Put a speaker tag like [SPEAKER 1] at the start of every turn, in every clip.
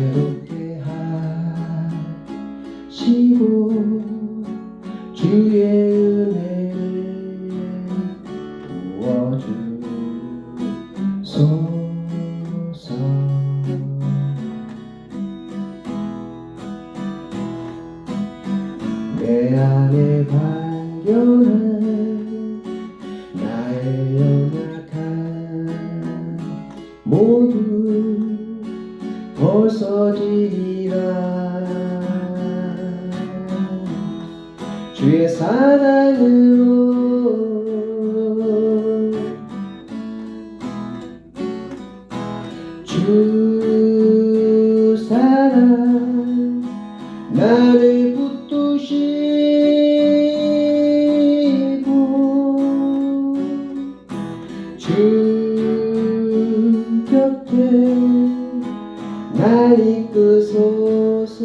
[SPEAKER 1] 새롭게 하시고 주의 은혜를 부어주소서. 내 안에 발견한 나의 연약한 모두 벗어지리라. 주의 사랑으로 주 사랑 나를 붙드시고 주 곁에 날 이끄소서.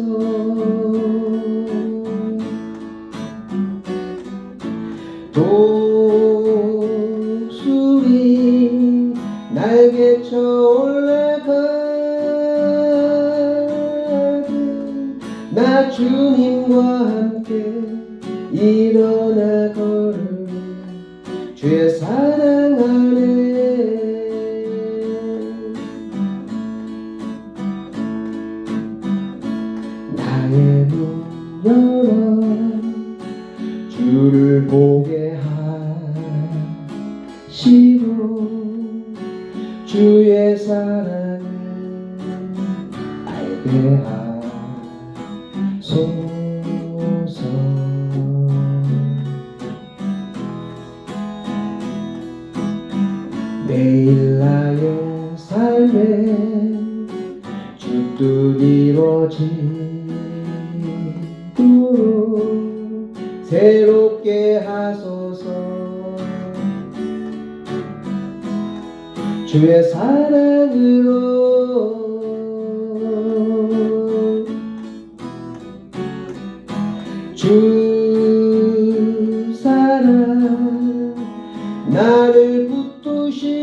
[SPEAKER 1] 독수리 날개쳐 올라가듯 나 주님과 함께 일어나 걸으리. 주의 사랑 안에 나의 문 열어 주를 보게 하시고 주의 사랑을 알게 하소서. 매일 나의 삶에 주 뜻 이루어지도록 새롭게 하소서. 주의 사랑으로 주 사랑 나를 붙드시고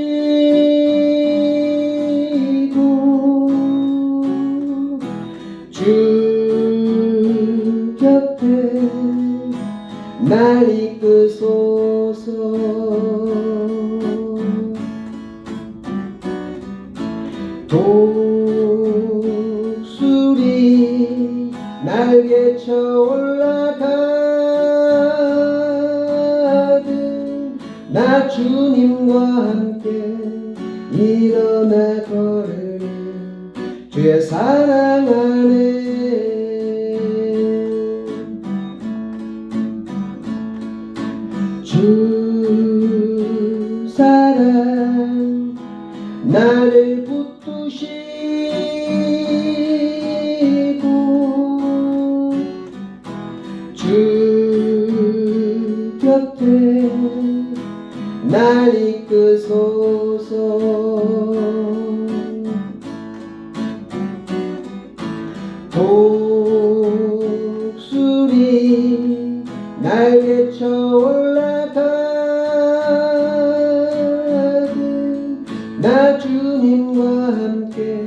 [SPEAKER 1] 주 곁에 날 이끄소서. 독수리 날개쳐 올라가듯 나 주님과 함께 일어나 걸으리. 주의 사랑 안에 주 사랑 나를 붙드시고 주 곁에 날 이끄소서. 독수리 날개쳐 올라가듯 나 주님과 함께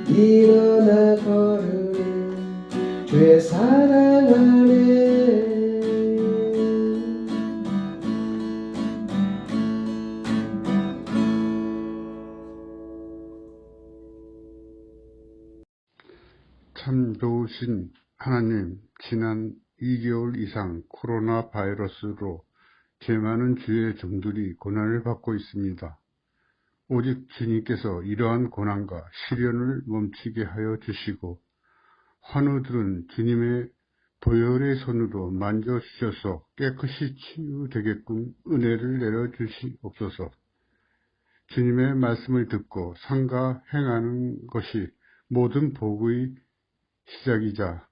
[SPEAKER 1] 일어나 걸으리. 주의 사랑 안에
[SPEAKER 2] 참 좋으신 하나님, 지난 2개월 이상 코로나 바이러스로 제 많은 주의 종들이 고난을 받고 있습니다. 오직 주님께서 이러한 고난과 시련을 멈추게 하여 주시고 환우들은 주님의 보혈의 손으로 만져주셔서 깨끗이 치유되게끔 은혜를 내려주시옵소서. 주님의 말씀을 듣고 삼가 행하는 것이 모든 복의 시작이자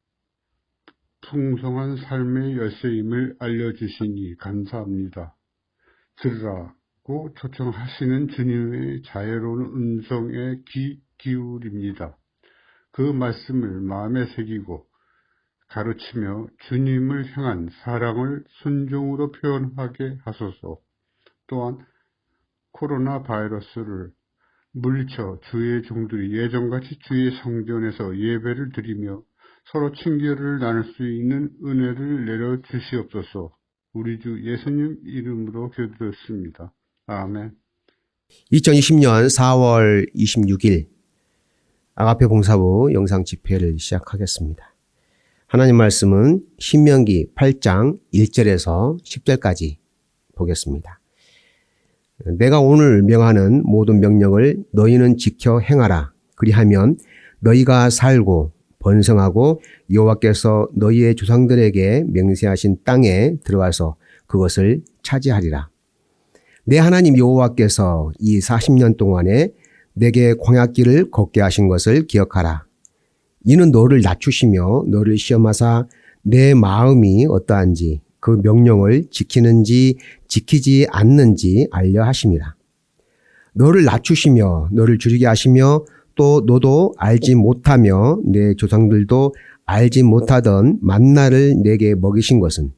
[SPEAKER 2] 풍성한 삶의 열쇠임을 알려주시니 감사합니다. 들으라고 초청하시는 주님의 자애로운 음성에 귀 기울입니다. 그 말씀을 마음에 새기고 가르치며 주님을 향한 사랑을 순종으로 표현하게 하소서. 또한 코로나 바이러스를 물리쳐 주의 종들이 예전같이 주의 성전에서 예배를 드리며 서로 친교를 나눌 수 있는 은혜를 내려주시옵소서. 우리 주 예수님 이름으로 기도드렸습니다. 아멘.
[SPEAKER 3] 2020년 4월 26일 아가페 봉사부 영상 집회를 시작하겠습니다. 하나님 말씀은 신명기 8장 1절에서 10절까지 보겠습니다. 내가 오늘 명하는 모든 명령을 너희는 지켜 행하라. 그리하면 너희가 살고 번성하고 여호와께서 너희의 조상들에게 맹세하신 땅에 들어가서 그것을 차지하리라. 내 하나님 여호와께서 이 40년 동안에 내게 광야길을 걷게 하신 것을 기억하라. 이는 너를 낮추시며 너를 시험하사 내 마음이 어떠한지 그 명령을 지키는지 지키지 않는지 알려 하심이라. 너를 낮추시며 너를 줄이게 하시며 또 너도 알지 못하며 내 조상들도 알지 못하던 만나를 내게 먹이신 것은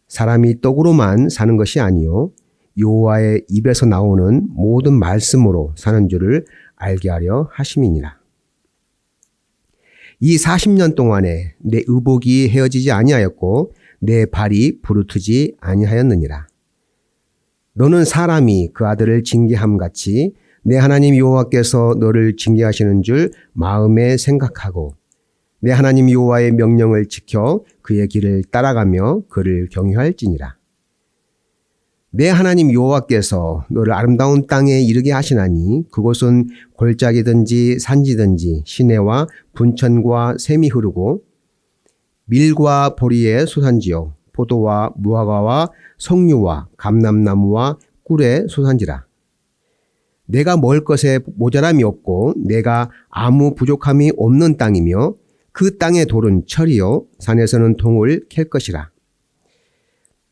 [SPEAKER 3] 사람이 떡으로만 사는 것이 아니요 여호와의 입에서 나오는 모든 말씀으로 사는 줄을 알게 하려 하심이니라. 이 40년 동안에 내 의복이 헤어지지 아니하였고 내 발이 부르트지 아니하였느니라. 너는 사람이 그 아들을 징계함 같이 내 하나님 여호와께서 너를 징계하시는 줄 마음에 생각하고 내 하나님 여호와의 명령을 지켜 그의 길을 따라가며 그를 경유할지니라. 내 하나님 여호와께서 너를 아름다운 땅에 이르게 하시나니 그곳은 골짜기든지 산지든지 시내와 분천과 샘이 흐르고 밀과 보리의 소산지요 포도와 무화과와 석류와 감람나무와 꿀의 소산지라. 내가 먹을 것에 모자람이 없고 내가 아무 부족함이 없는 땅이며 그 땅의 돌은 철이요 산에서는 동을 캘 것이라.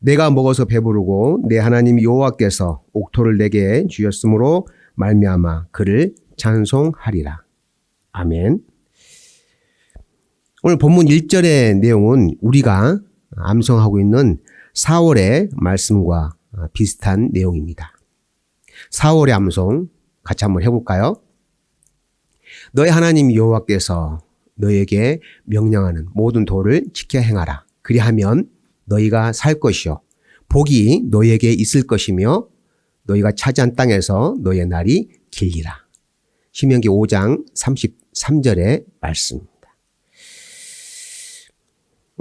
[SPEAKER 3] 내가 먹어서 배부르고 내 하나님 여호와께서 옥토를 내게 주셨으므로 말미암아 그를 찬송하리라. 아멘. 오늘 본문 1절의 내용은 우리가 암송하고 있는 4월의 말씀과 비슷한 내용입니다. 4월의 암송 같이 한번 해볼까요? 너희 하나님 여호와께서 너에게 명령하는 모든 도를 지켜 행하라. 그리하면 너희가 살 것이요 복이 너희에게 있을 것이며 너희가 차지한 땅에서 너희의 날이 길리라. 신명기 5장 33절의 말씀입니다.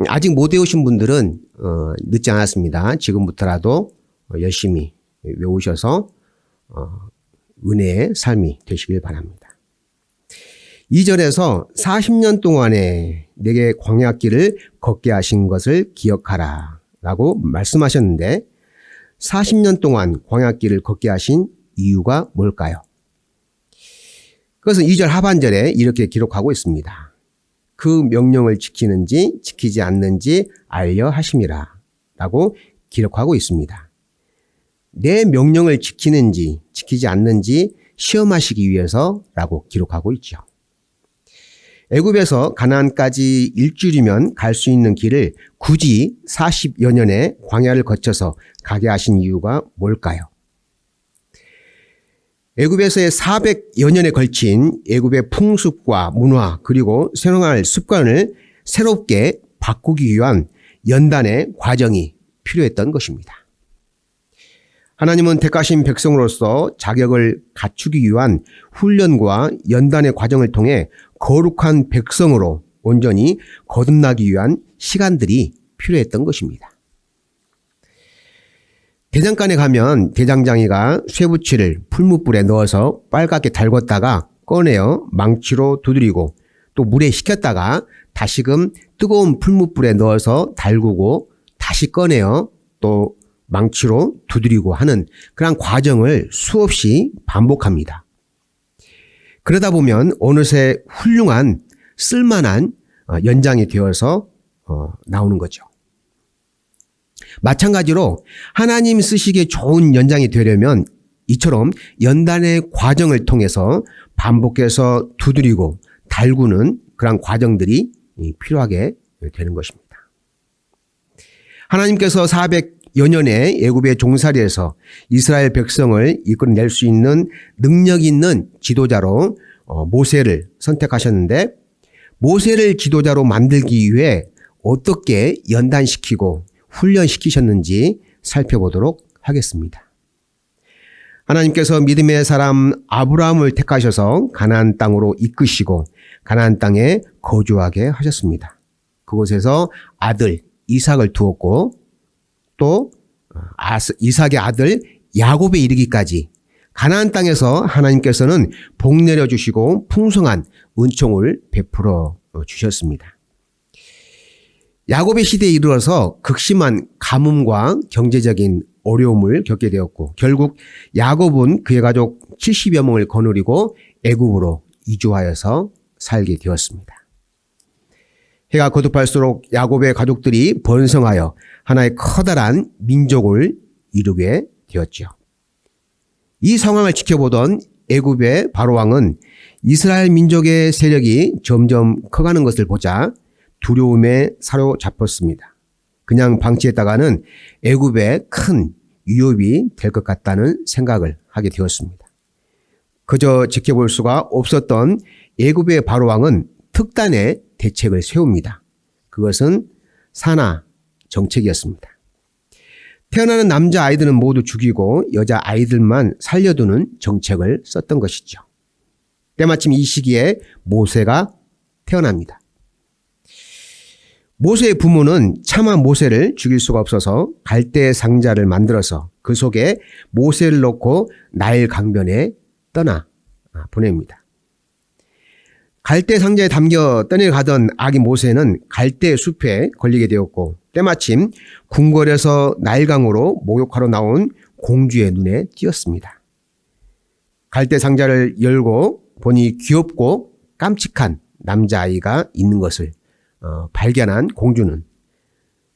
[SPEAKER 3] 아직 못 외우신 분들은 늦지 않았습니다. 지금부터라도 열심히 외우셔서 은혜의 삶이 되시길 바랍니다. 2절에서 40년 동안에 내게 광야길을 걷게 하신 것을 기억하라 라고 말씀하셨는데 40년 동안 광야길을 걷게 하신 이유가 뭘까요? 그것은 2절 하반절에 이렇게 기록하고 있습니다. 그 명령을 지키는지 지키지 않는지 알려 하심이라 라고 기록하고 있습니다. 내 명령을 지키는지 지키지 않는지 시험하시기 위해서라고 기록하고 있죠. 애굽에서 가나안까지 일주일이면 갈 수 있는 길을 굳이 40여 년의 광야를 거쳐서 가게 하신 이유가 뭘까요? 애굽에서의 400여 년에 걸친 애굽의 풍습과 문화 그리고 생활 습관을 새롭게 바꾸기 위한 연단의 과정이 필요했던 것입니다. 하나님은 택하신 백성으로서 자격을 갖추기 위한 훈련과 연단의 과정을 통해 거룩한 백성으로 온전히 거듭나기 위한 시간들이 필요했던 것입니다. 대장간에 가면 대장장이가 쇠붙이를 풀무불에 넣어서 빨갛게 달궜다가 꺼내어 망치로 두드리고 또 물에 식혔다가 다시금 뜨거운 풀무불에 넣어서 달구고 다시 꺼내어 또 망치로 두드리고 하는 그런 과정을 수없이 반복합니다. 그러다 보면 어느새 훌륭한 쓸만한 연장이 되어서 나오는 거죠. 마찬가지로 하나님 쓰시기에 좋은 연장이 되려면 이처럼 연단의 과정을 통해서 반복해서 두드리고 달구는 그런 과정들이 필요하게 되는 것입니다. 하나님께서 400 40여 년의 애굽의 종살이에서 이스라엘 백성을 이끌어낼 수 있는 능력 있는 지도자로 모세를 선택하셨는데, 모세를 지도자로 만들기 위해 어떻게 연단시키고 훈련시키셨는지 살펴보도록 하겠습니다. 하나님께서 믿음의 사람 아브라함을 택하셔서 가나안 땅으로 이끄시고 가나안 땅에 거주하게 하셨습니다. 그곳에서 아들 이삭을 두었고, 또 이삭의 아들 야곱에 이르기까지 가나안 땅에서 하나님께서는 복 내려주시고 풍성한 은총을 베풀어 주셨습니다. 야곱의 시대에 이르러서 극심한 가뭄과 경제적인 어려움을 겪게 되었고, 결국 야곱은 그의 가족 70여 명을 거느리고 애굽으로 이주하여서 살게 되었습니다. 해가 거듭할수록 야곱의 가족들이 번성하여 하나의 커다란 민족을 이루게 되었죠. 이 상황을 지켜보던 애굽의 바로왕은 이스라엘 민족의 세력이 점점 커가는 것을 보자 두려움에 사로잡혔습니다. 그냥 방치했다가는 애굽에 큰 위협이 될 것 같다는 생각을 하게 되었습니다. 그저 지켜볼 수가 없었던 애굽의 바로왕은 특단의 대책을 세웁니다. 그것은 산하 정책이었습니다. 태어나는 남자 아이들은 모두 죽이고 여자 아이들만 살려두는 정책을 썼던 것이죠. 때마침 이 시기에 모세가 태어납니다. 모세의 부모는 차마 모세를 죽일 수가 없어서 갈대 상자를 만들어서 그 속에 모세를 넣고 나일 강변에 떠나 보냅니다. 갈대 상자에 담겨 떠내가던 아기 모세는 갈대 숲에 걸리게 되었고, 때마침 궁궐에서 나일강으로 목욕하러 나온 공주의 눈에 띄었습니다. 갈대 상자를 열고 보니 귀엽고 깜찍한 남자아이가 있는 것을 발견한 공주는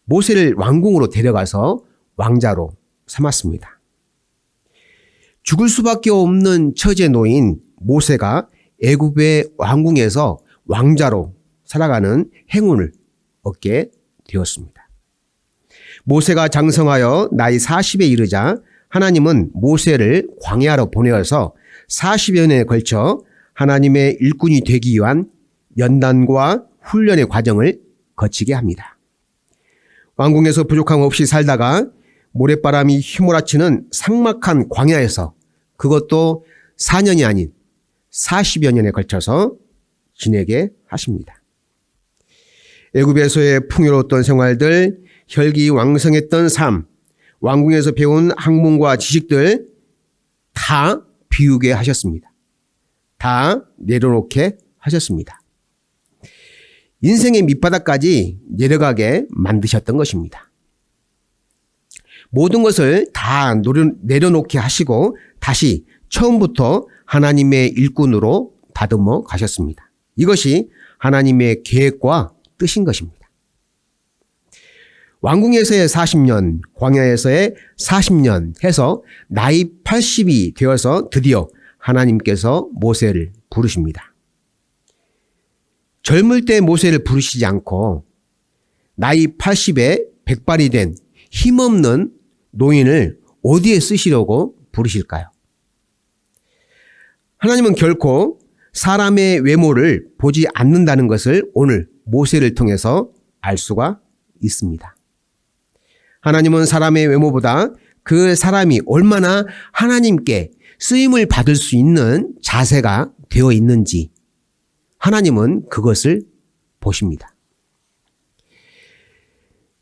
[SPEAKER 3] 모세를 왕궁으로 데려가서 왕자로 삼았습니다. 죽을 수밖에 없는 처지에 놓인 모세가 애굽의 왕궁에서 왕자로 살아가는 행운을 얻게 되었습니다. 모세가 장성하여 나이 40에 이르자 하나님은 모세를 광야로 보내어서 40여 년에 걸쳐 하나님의 일꾼이 되기 위한 연단과 훈련의 과정을 거치게 합니다. 왕궁에서 부족함 없이 살다가 모래바람이 휘몰아치는 삭막한 광야에서, 그것도 4년이 아닌 40여 년에 걸쳐서 지내게 하십니다. 애굽에서의 풍요로웠던 생활들, 혈기왕성했던 삶, 왕궁에서 배운 학문과 지식들 다 비우게 하셨습니다. 다 내려놓게 하셨습니다. 인생의 밑바닥까지 내려가게 만드셨던 것입니다. 모든 것을 다 내려놓게 하시고 다시 처음부터 하나님의 일꾼으로 다듬어 가셨습니다. 이것이 하나님의 계획과 뜻인 것입니다. 왕궁에서의 40년, 광야에서의 40년 해서 나이 80이 되어서 드디어 하나님께서 모세를 부르십니다. 젊을 때 모세를 부르시지 않고 나이 80에 백발이 된 힘없는 노인을 어디에 쓰시려고 부르실까요? 하나님은 결코 사람의 외모를 보지 않는다는 것을 오늘 모세를 통해서 알 수가 있습니다. 하나님은 사람의 외모보다 그 사람이 얼마나 하나님께 쓰임을 받을 수 있는 자세가 되어 있는지 하나님은 그것을 보십니다.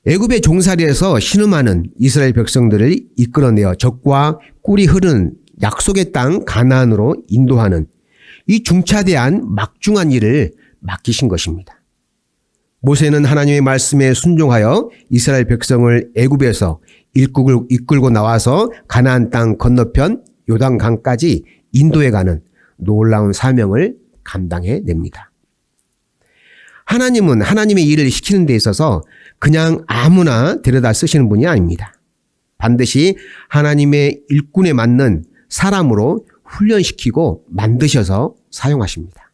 [SPEAKER 3] 애굽의 종살이에서 신음하는 이스라엘 백성들을 이끌어내어 적과 꿀이 흐르는 약속의 땅 가나안으로 인도하는 이 중차대한 막중한 일을 맡기신 것입니다. 모세는 하나님의 말씀에 순종하여 이스라엘 백성을 애굽에서 이끌고 나와서 가나안 땅 건너편 요단강까지 인도해가는 놀라운 사명을 감당해냅니다. 하나님은 하나님의 일을 시키는 데 있어서 그냥 아무나 데려다 쓰시는 분이 아닙니다. 반드시 하나님의 일꾼에 맞는 사람으로 훈련시키고 만드셔서 사용하십니다.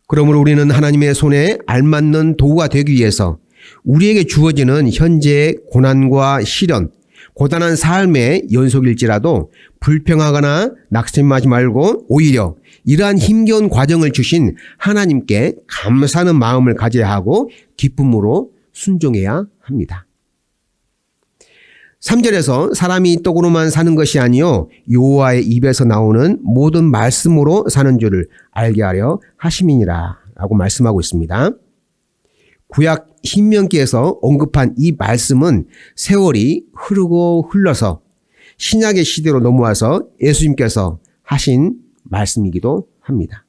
[SPEAKER 3] 그러므로 우리는 하나님의 손에 알맞는 도구가 되기 위해서 우리에게 주어지는 현재의 고난과 시련, 고단한 삶의 연속일지라도 불평하거나 낙심하지 말고 오히려 이러한 힘겨운 과정을 주신 하나님께 감사하는 마음을 가져야 하고 기쁨으로 순종해야 합니다. 3절에서 사람이 떡으로만 사는 것이 아니요 여호와의 입에서 나오는 모든 말씀으로 사는 줄을 알게 하려 하심이니라 라고 말씀하고 있습니다. 구약 신명기에서 언급한 이 말씀은 세월이 흐르고 흘러서 신약의 시대로 넘어와서 예수님께서 하신 말씀이기도 합니다.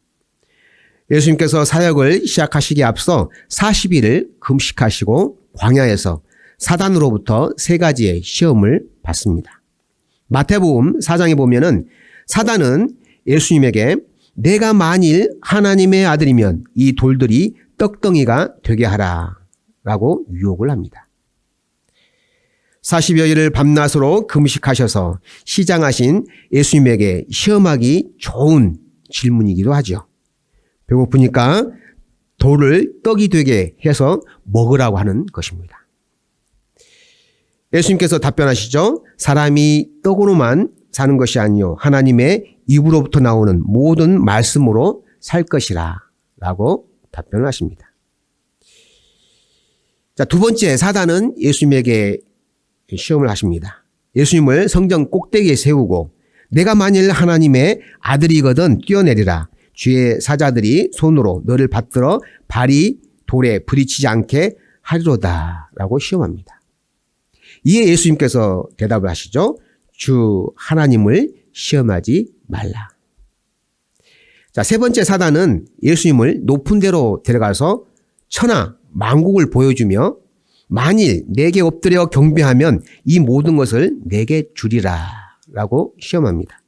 [SPEAKER 3] 예수님께서 사역을 시작하시기에 앞서 40일을 금식하시고 광야에서 사단으로부터 3가지의 시험을 받습니다. 마태복음 4장에 보면은 사단은 예수님에게 내가 만일 하나님의 아들이면 이 돌들이 떡덩이가 되게 하라 라고 유혹을 합니다. 40여일을 밤낮으로 금식하셔서 시장하신 예수님에게 시험하기 좋은 질문이기도 하죠. 배고프니까 돌을 떡이 되게 해서 먹으라고 하는 것입니다. 예수님께서 답변하시죠. 사람이 떡으로만 사는 것이 아니요 하나님의 입으로부터 나오는 모든 말씀으로 살 것이라 라고 답변을 하십니다. 자, 두 번째, 사단은 예수님에게 시험을 하십니다. 예수님을 성전 꼭대기에 세우고 내가 만일 하나님의 아들이거든 뛰어내리라. 주의 사자들이 손으로 너를 받들어 발이 돌에 부딪히지 않게 하리로다 라고 시험합니다. 이에 예수님께서 대답을 하시죠. 주 하나님을 시험하지 말라. 자, 세 번째 사단은 예수님을 높은 데로 데려가서 천하 만국을 보여주며 만일 내게 엎드려 경배하면 이 모든 것을 내게 주리라 라고 시험합니다.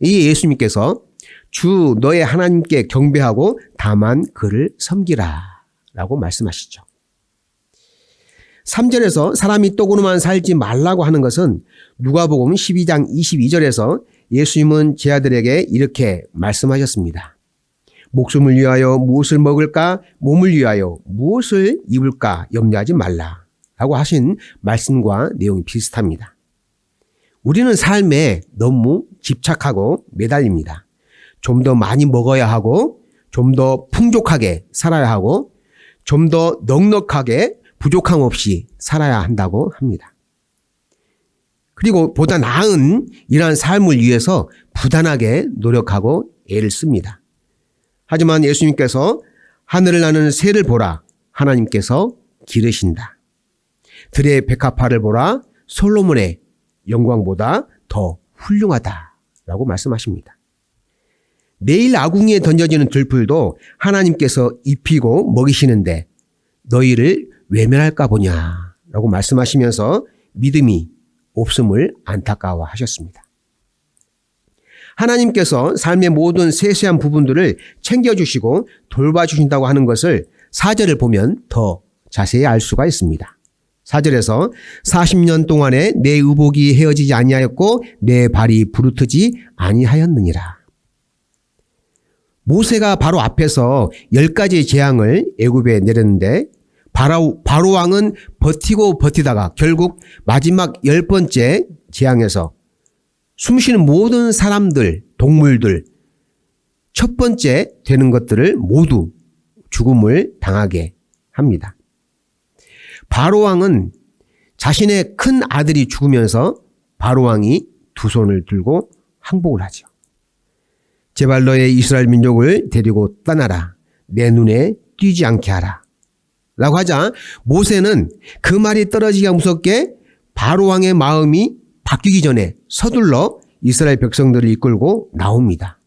[SPEAKER 3] 이에 예수님께서 주 너의 하나님께 경배하고 다만 그를 섬기라 라고 말씀하시죠. 3절에서 사람이 떡으로만 살지 말라고 하는 것은 누가복음 12장 22절에서 예수님은 제 아들에게 이렇게 말씀하셨습니다. 목숨을 위하여 무엇을 먹을까? 몸을 위하여 무엇을 입을까? 염려하지 말라 라고 하신 말씀과 내용이 비슷합니다. 우리는 삶에 너무 집착하고 매달립니다. 좀 더 많이 먹어야 하고 좀 더 풍족하게 살아야 하고 좀 더 넉넉하게 부족함 없이 살아야 한다고 합니다. 그리고 보다 나은 이러한 삶을 위해서 부단하게 노력하고 애를 씁니다. 하지만 예수님께서 하늘을 나는 새를 보라 하나님께서 기르신다. 들의 백합화를 보라 솔로몬의 영광보다 더 훌륭하다라고 말씀하십니다. 매일 아궁이에 던져지는 들풀도 하나님께서 입히고 먹이시는데 너희를 외면할까 보냐라고 말씀하시면서 믿음이 없음을 안타까워하셨습니다. 하나님께서 삶의 모든 세세한 부분들을 챙겨주시고 돌봐주신다고 하는 것을 4절을 보면 더 자세히 알 수가 있습니다. 4절에서 40년 동안에 내 의복이 헤어지지 아니하였고 내 발이 부르트지 아니하였느니라. 모세가 바로 앞에서 10가지의 재앙을 애굽에 내렸는데 바로 왕은 버티고 버티다가 결국 마지막 10번째 재앙에서 숨쉬는 모든 사람들, 동물들 첫 번째 되는 것들을 모두 죽음을 당하게 합니다. 바로 왕은 자신의 큰 아들이 죽으면서 바로 왕이 두 손을 들고 항복을 하죠. 제발 너의 이스라엘 민족을 데리고 떠나라. 내 눈에 띄지 않게 하라. 라고 하자 모세는 그 말이 떨어지기가 무섭게 바로 왕의 마음이 바뀌기 전에 서둘러 이스라엘 백성들을 이끌고 나옵니다.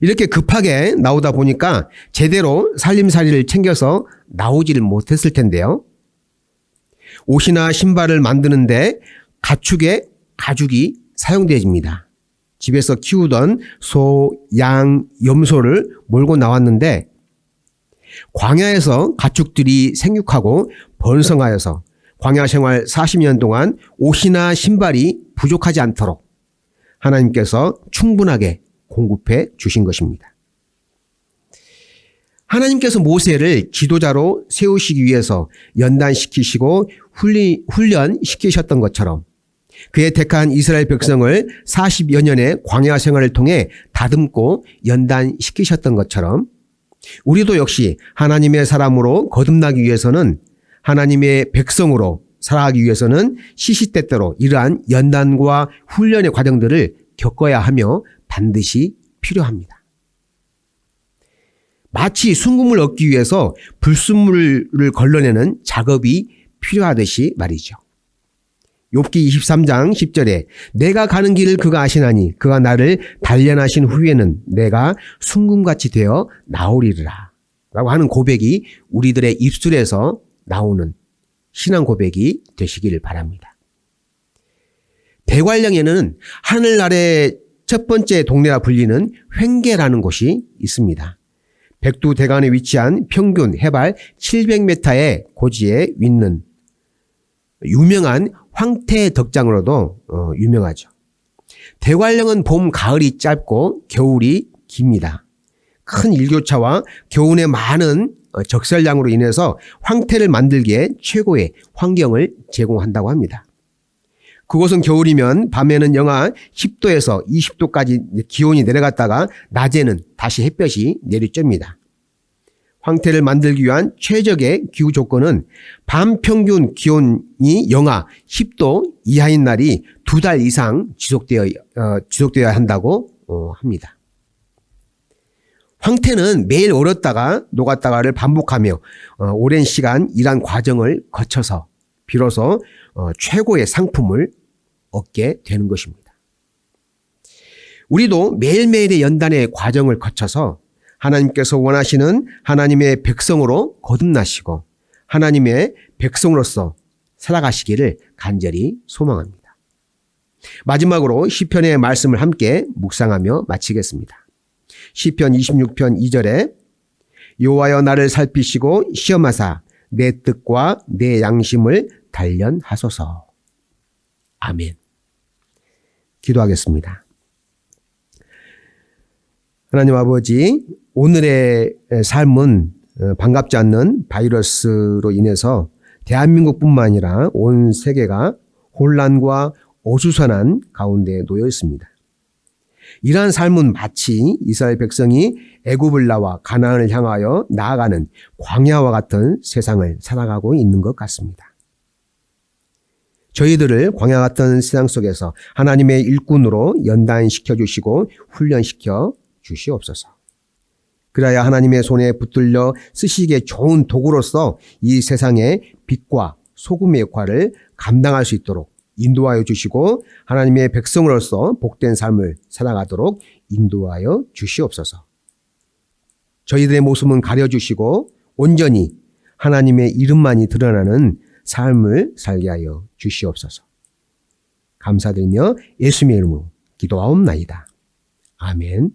[SPEAKER 3] 이렇게 급하게 나오다 보니까 제대로 살림살이를 챙겨서 나오지를 못했을 텐데요. 옷이나 신발을 만드는데 가축의 가죽이 사용되어집니다. 집에서 키우던 소, 양, 염소를 몰고 나왔는데 광야에서 가축들이 생육하고 번성하여서 광야 생활 40년 동안 옷이나 신발이 부족하지 않도록 하나님께서 충분하게 공급해 주신 것입니다. 하나님께서 모세를 지도자로 세우시기 위해서 연단시키시고 훈련시키셨던 것처럼 그의 택한 이스라엘 백성을 40여 년의 광야 생활을 통해 다듬고 연단시키셨던 것처럼 우리도 역시 하나님의 사람으로 거듭나기 위해서는 하나님의 백성으로 살아가기 위해서는 시시때때로 이러한 연단과 훈련의 과정들을 겪어야 하며 반드시 필요합니다. 마치 순금을 얻기 위해서 불순물을 걸러내는 작업이 필요하듯이 말이죠. 욥기 23장 10절에 내가 가는 길을 그가 아시나니 그가 나를 단련하신 후에는 내가 순금같이 되어 나오리라 라고 하는 고백이 우리들의 입술에서 나오는 신앙 고백이 되시길 바랍니다. 대관령에는 하늘 아래 첫 번째 동네라 불리는 횡계라는 곳이 있습니다. 백두대간에 위치한 평균 해발 700m의 고지에 있는 유명한 황태덕장으로도 유명하죠. 대관령은 봄, 가을이 짧고 겨울이 깁니다. 큰 일교차와 겨울의 많은 적설량으로 인해서 황태를 만들기에 최고의 환경을 제공한다고 합니다. 그곳은 겨울이면 밤에는 영하 10도에서 20도까지 기온이 내려갔다가 낮에는 다시 햇볕이 내리쬐입니다. 황태를 만들기 위한 최적의 기후 조건은 밤 평균 기온이 영하 10도 이하인 날이 2달 이상 지속되어야 한다고 합니다. 황태는 매일 얼었다가 녹았다가를 반복하며 오랜 시간 일한 과정을 거쳐서 비로소 최고의 상품을 얻게 되는 것입니다. 우리도 매일매일의 연단의 과정을 거쳐서 하나님께서 원하시는 하나님의 백성으로 거듭나시고 하나님의 백성으로서 살아가시기를 간절히 소망합니다. 마지막으로 시편의 말씀을 함께 묵상하며 마치겠습니다. 시편 26편 2절에 여호와여 나를 살피시고 시험하사 내 뜻과 내 양심을 단련하소서. 아멘. 기도하겠습니다. 하나님 아버지, 오늘의 삶은 반갑지 않는 바이러스로 인해서 대한민국뿐만 아니라 온 세계가 혼란과 어수선한 가운데 놓여 있습니다. 이러한 삶은 마치 이스라엘 백성이 애굽을 나와 가나안을 향하여 나아가는 광야와 같은 세상을 살아가고 있는 것 같습니다. 저희들을 광야 같은 세상 속에서 하나님의 일꾼으로 연단시켜 주시고 훈련시켜 주시옵소서. 그래야 하나님의 손에 붙들려 쓰시기에 좋은 도구로서 이 세상의 빛과 소금의 역할을 감당할 수 있도록 인도하여 주시고 하나님의 백성으로서 복된 삶을 살아가도록 인도하여 주시옵소서. 저희들의 모습은 가려주시고 온전히 하나님의 이름만이 드러나는 삶을 살게 하여 주시옵소서. 감사드리며 예수님의 이름으로 기도하옵나이다. 아멘.